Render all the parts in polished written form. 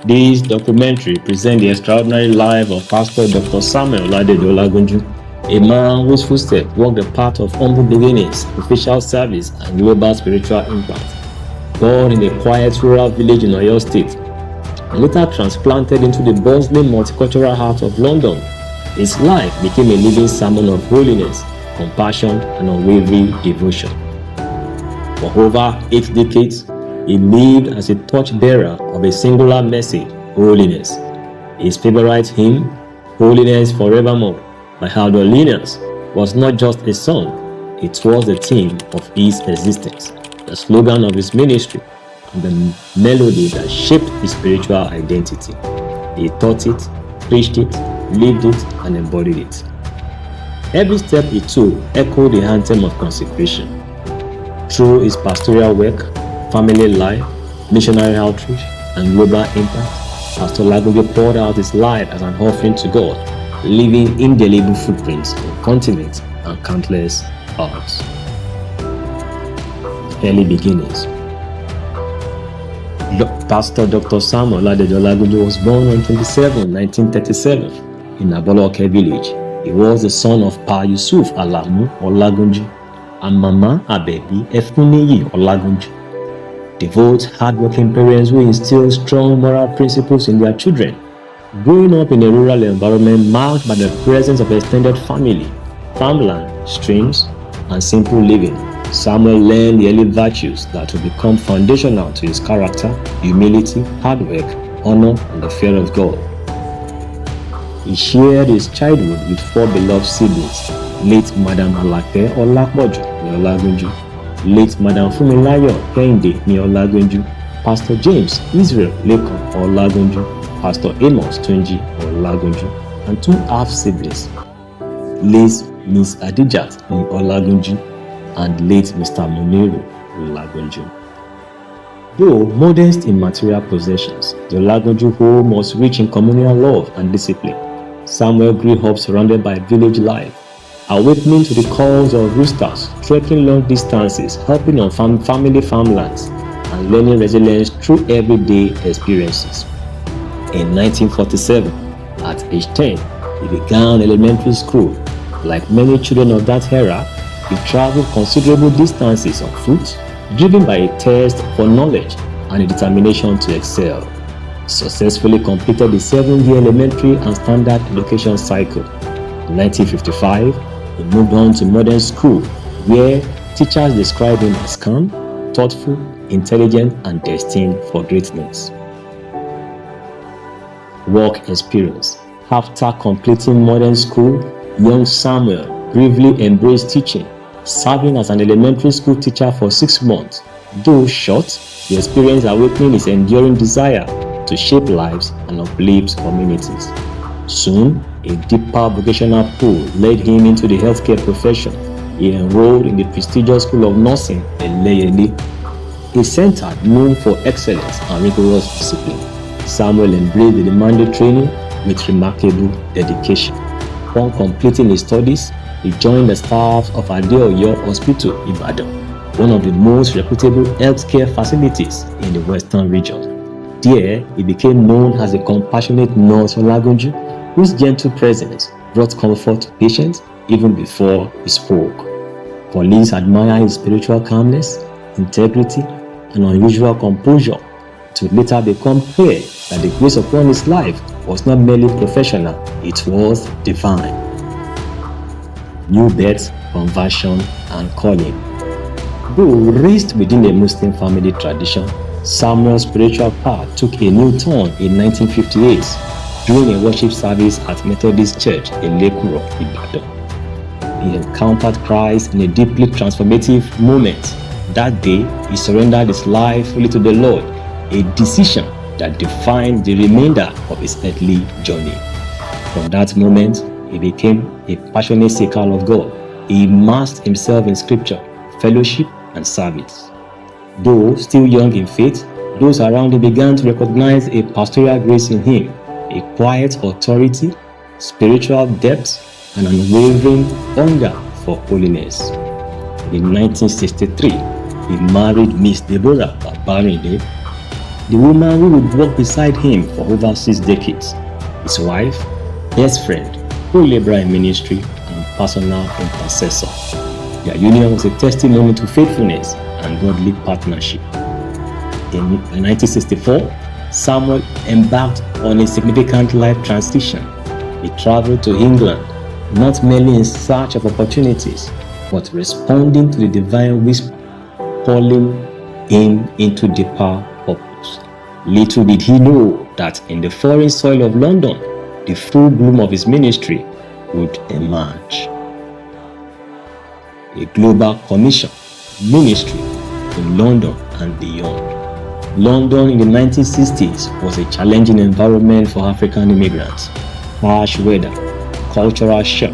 This documentary presents the extraordinary life of Pastor Dr. Samuel Oladejo Olagunju, a man whose footsteps walked the path of humble beginnings, official service, and global spiritual impact. Born in a quiet rural village in Oyo State, and later transplanted into the bustling multicultural heart of London, his life became a living sermon of holiness, compassion, and unwavering devotion. For over 8 decades, he lived as a torchbearer of a singular message, holiness. His favorite hymn, Holiness Forevermore, by Aldo Linus, was not just a song, it was the theme of his existence, the slogan of his ministry, and the melody that shaped his spiritual identity. He taught it, preached it, lived it, and embodied it. Every step he took echoed the anthem of consecration. Through his pastoral work, family life, missionary outreach, and global impact, Pastor Olagunju poured out his life as an offering to God, leaving indelible footprints on continents and countless hearts. Early beginnings. Pastor Dr. Samuel Oladejo Olagunju was born on 27, 1937 in Aboloke village. He was the son of Pa Yusuf Alamu Olagunju and Mama Abebi Efuniyi Olagunju. Devout, hardworking parents who instill strong moral principles in their children. Growing up in a rural environment marked by the presence of extended family, farmland, streams, and simple living, Samuel learned the early virtues that would become foundational to his character: humility, hard work, honor, and the fear of God. He shared his childhood with 4 beloved siblings: late Madam Alake Olakbojo Olagunju, late Madam Fumilayo Kehinde Olagunju, Pastor James Israel Lekon Olagunju, Pastor Amos Tunji Olagunju, and 2 half-siblings, late Miss Adijat Olagunju and late Mr. Muniru Olagunju. Though modest in material possessions, the Olagunju home was rich in communal love and discipline. Samuel grew up surrounded by village life, awakening to the calls of roosters, trekking long distances, helping on family farmlands, and learning resilience through everyday experiences. In 1947, at age 10, he began elementary school. Like many children of that era, he traveled considerable distances on foot, driven by a thirst for knowledge and a determination to excel. He successfully completed the 7-year elementary and standard education cycle. In 1955, he moved on to modern school, where teachers describe him as calm, thoughtful, intelligent, and destined for greatness. Work experience. After completing modern school, young Samuel bravely embraced teaching, serving as an elementary school teacher for 6 months. Though short, the experience awakened his enduring desire to shape lives and uplift communities. Soon, a deeper vocational pull led him into the healthcare profession. He enrolled in the prestigious School of Nursing in Leyeli, a center known for excellence and rigorous discipline. Samuel embraced the demanding training with remarkable dedication. Upon completing his studies, he joined the staff of Adeoyo Hospital, Ibadan, one of the most reputable healthcare facilities in the Western region. There, he became known as the compassionate nurse Olagunju, whose gentle presence brought comfort to patients even before he spoke. Colleagues admire his spiritual calmness, integrity, and unusual composure. It would later become clear that the grace upon his life was not merely professional, it was divine. New birth, conversion, and calling. Though raised within a Muslim family tradition, Samuel's spiritual path took a new turn in 1958 during a worship service at Methodist Church in Lekuro, Ibadan. He encountered Christ in a deeply transformative moment. That day, he surrendered his life fully to the Lord, a decision that defined the remainder of his earthly journey. From that moment, he became a passionate seeker of God. He immersed himself in scripture, fellowship, and service. Though still young in faith, those around him began to recognize a pastoral grace in him, a quiet authority, spiritual depth, and unwavering hunger for holiness. In 1963, he married Miss Deborah Babarinde, the woman who would walk beside him for over 6 decades, his wife, best friend, co-laborer in ministry, and personal intercessor. Their union was a testimony to faithfulness and godly partnership. In 1964, Samuel embarked on a significant life transition. He traveled to England, not merely in search of opportunities, but responding to the divine whisper, calling him into deeper purpose. Little did he know that in the foreign soil of London, the full bloom of his ministry would emerge. A global commission ministry in London and beyond. London in the 1960s was a challenging environment for African immigrants. Harsh weather, cultural shock,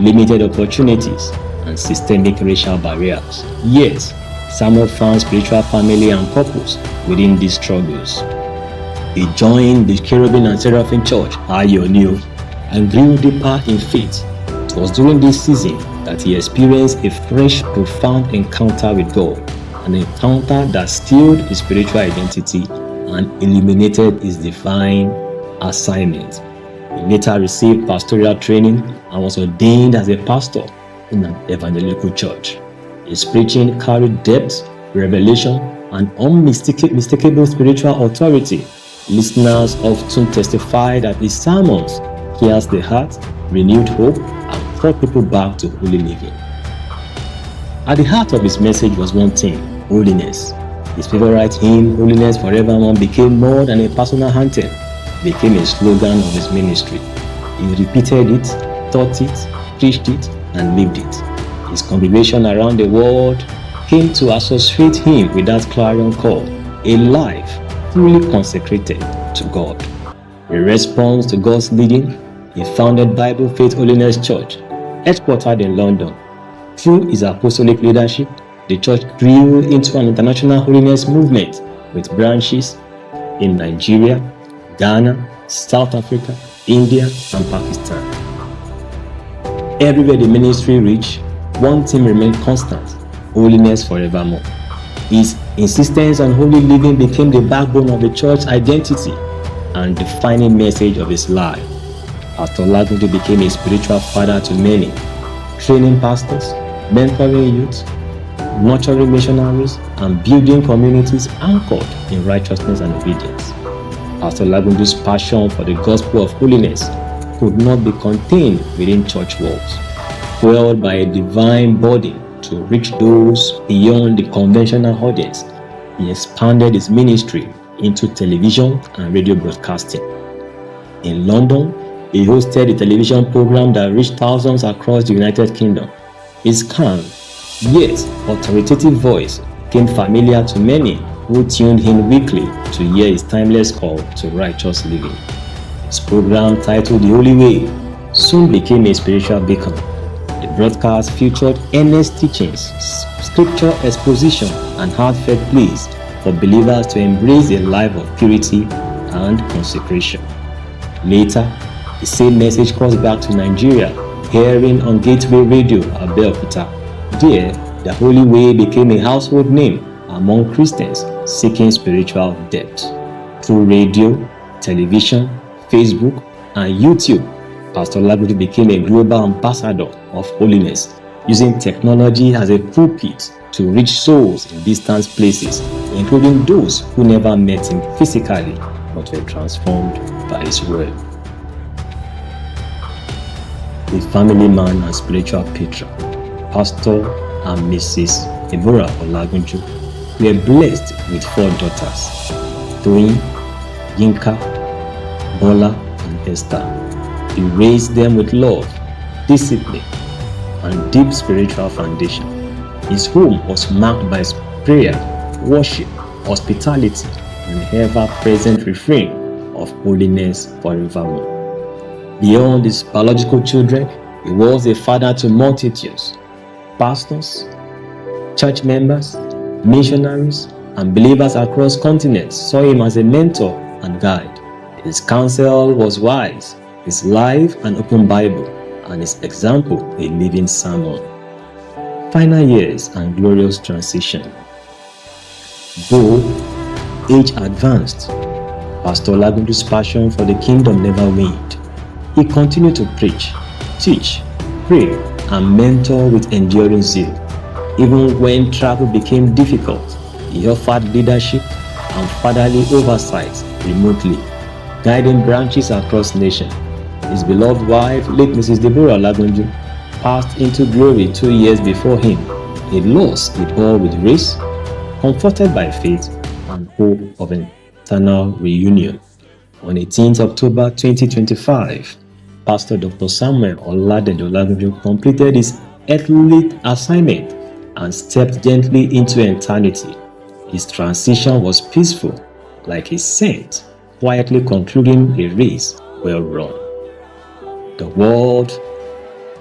limited opportunities, and systemic racial barriers. Yet, Samuel found spiritual family and purpose within these struggles. He joined the Cherubim and Seraphim Church, Ayoni, and grew deeper in faith. It was during this season that he experienced a fresh, profound encounter with God, an encounter that stilled his spiritual identity and illuminated his divine assignment. He later received pastoral training and was ordained as a pastor in an evangelical church. His preaching carried depth, revelation, and unmistakable spiritual authority. Listeners often testify that his sermons pierced the heart, renewed hope, and brought people back to holy living. At the heart of his message was one thing: holiness. His favorite hymn, Holiness Forevermore, became more than a personal anthem, became a slogan of his ministry. He repeated it, taught it, preached it, and lived it. His congregation around the world came to associate him with that clarion call, a life fully consecrated to God. In response to God's leading, he founded Bible Faith Holiness Church, headquartered in London. Through his apostolic leadership, the church grew into an international holiness movement with branches in Nigeria, Ghana, South Africa, India, and Pakistan. Everywhere the ministry reached, one theme remained constant: holiness forevermore. His insistence on holy living became the backbone of the church's identity and defining message of his life. Pastor Olagunju became a spiritual father to many, training pastors, mentoring youth, nurturing missionaries, and building communities anchored in righteousness and obedience. Pastor Olagunju's passion for the gospel of holiness could not be contained within church walls. Fueled by a divine burden to reach those beyond the conventional audience, he expanded his ministry into television and radio broadcasting. In London, he hosted a television program that reached thousands across the United Kingdom. His calm, yet authoritative voice became familiar to many who tuned in weekly to hear his timeless call to righteous living. His program, titled The Holy Way, soon became a spiritual beacon. The broadcast featured earnest teachings, scripture exposition, and heartfelt pleas for believers to embrace a life of purity and consecration. Later, the same message crossed back to Nigeria, airing on Gateway Radio, Abeokuta. There, the Holy Way became a household name among Christians seeking spiritual depth. Through radio, television, Facebook, and YouTube, Pastor Olagunju became a global ambassador of holiness, using technology as a pulpit to reach souls in distant places, including those who never met him physically but were transformed by his word. A family man and spiritual patron, Pastor and Mrs. Deborah Olagunju were blessed with 4 daughters: Toyin, Yinka, Bola, and Esther. He raised them with love, discipline, and deep spiritual foundation. His home was marked by prayer, worship, hospitality, and ever-present refrain of holiness forevermore. Beyond his biological children, he was a father to multitudes. Pastors, church members, missionaries, and believers across continents saw him as a mentor and guide. His counsel was wise, his life an open Bible, and his example a living sermon. Final years and glorious transition. Though age advanced, Pastor Olagunju's passion for the kingdom never waned. He continued to preach, teach, pray, and mentor with enduring zeal. Even when travel became difficult, he offered leadership and fatherly oversight remotely, guiding branches across nations. His beloved wife, late Mrs. Deborah Olagunju, passed into glory 2 years before him, a loss he bore with grace, comforted by faith and hope of an eternal reunion. On 18th October 2025, Pastor Dr. Samuel Oladejo Olagunju completed his earthly assignment and stepped gently into eternity. His transition was peaceful, like a saint, quietly concluding a race well run. The world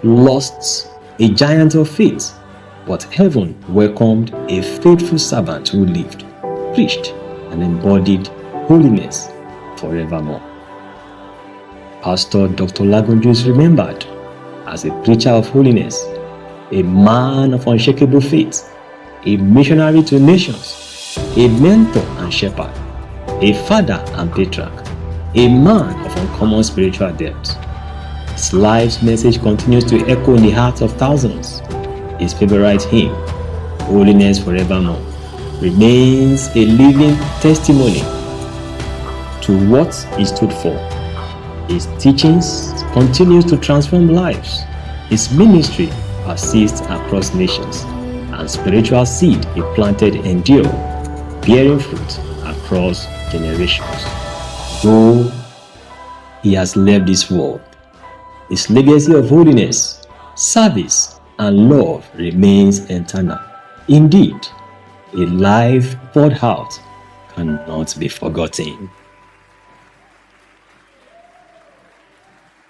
lost a giant of faith, but heaven welcomed a faithful servant who lived, preached, and embodied holiness forevermore. Pastor Dr. Olagunju is remembered as a preacher of holiness, a man of unshakable faith, a missionary to nations, a mentor and shepherd, a father and patriarch, a man of uncommon spiritual depth. His life's message continues to echo in the hearts of thousands. His favorite hymn, Holiness Forevermore, remains a living testimony to what he stood for. His teachings continue to transform lives. His ministry persists across nations, and spiritual seed he planted endure, bearing fruit across generations. Though he has left this world, his legacy of holiness, service, and love remains eternal. Indeed, a life poured out cannot be forgotten.